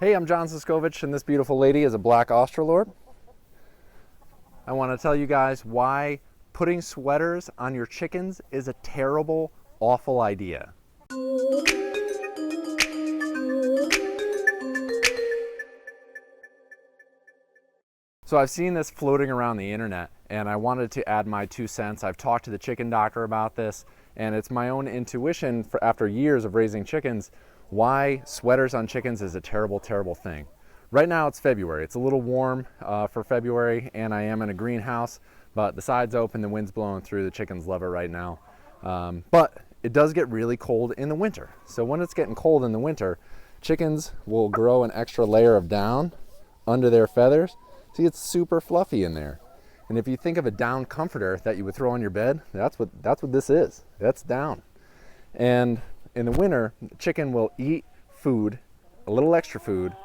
Hey, I'm John Siskovich, and this beautiful lady is a black Australorp. I want to tell you guys why putting sweaters on your chickens is a terrible, awful idea. So I've seen this floating around the internet, and I wanted to add my 2 cents. I've talked to the chicken doctor about this, and it's my own intuition after years of raising chickens why sweaters on chickens is a terrible, terrible thing. Right now it's February. It's a little warm for February, and I am in a greenhouse, but the side's open, the wind's blowing through, the chickens love it right now. But it does get really cold in the winter. So when it's getting cold in the winter, chickens will grow an extra layer of down under their feathers. See, it's super fluffy in there. And if you think of a down comforter that you would throw on your bed, that's what this is. That's down. And in the winter, the chicken will eat food, a little extra food,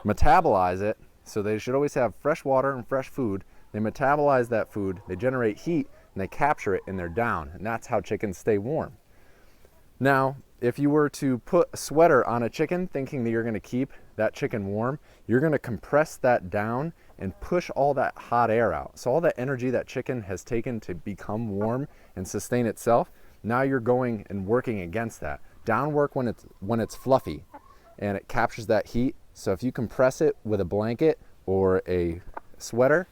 metabolize it, so they should always have fresh water and fresh food. They metabolize that food, they generate heat, and they capture it in their down, and that's how chickens stay warm. Now, if you were to put a sweater on a chicken thinking that you're going to keep that chicken warm, you're going to compress that down and push all that hot air out. So all that energy that chicken has taken to become warm and sustain itself, now you're going and working against that. Down work when it's fluffy and it captures that heat. So if you compress it with a blanket or a sweater,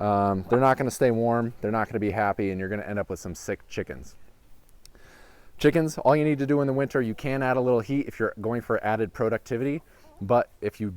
they're not going to stay warm, they're not going to be happy, and you're going to end up with some sick chickens. Chickens, all you need to do in the winter, you can add a little heat if you're going for added productivity, but if you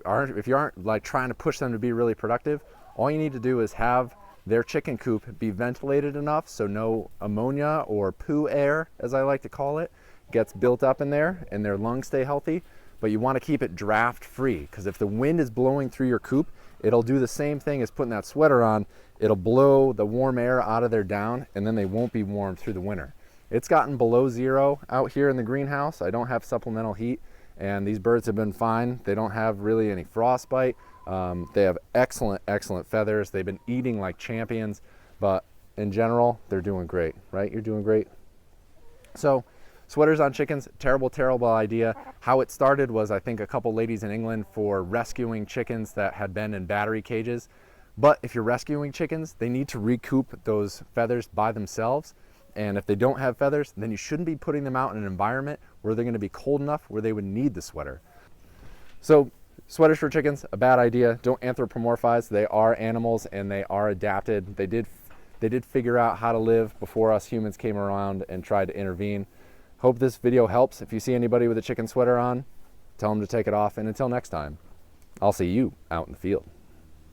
aren't like trying to push them to be really productive, all you need to do is have their chicken coop be ventilated enough so no ammonia or poo air, as I like to call it, gets built up in there and their lungs stay healthy. But you want to keep it draft free, because if the wind is blowing through your coop, it'll do the same thing as putting that sweater on. It'll blow the warm air out of their down, and then they won't be warm through the winter. It's gotten below zero out here in the greenhouse. I don't have supplemental heat, and these birds have been fine. They don't have really any frostbite. They have excellent, excellent feathers. They've been eating like champions, but in general, they're doing great, right? You're doing great. So sweaters on chickens, terrible, terrible idea. How it started was, I think, a couple ladies in England for rescuing chickens that had been in battery cages. But if you're rescuing chickens, they need to recoup those feathers by themselves. And if they don't have feathers, then you shouldn't be putting them out in an environment where they're going to be cold enough where they would need the sweater. So sweaters for chickens, a bad idea. Don't anthropomorphize. They are animals and they are adapted. They did figure out how to live before us humans came around and tried to intervene. Hope this video helps. If you see anybody with a chicken sweater on, tell them to take it off. And until next time, I'll see you out in the field.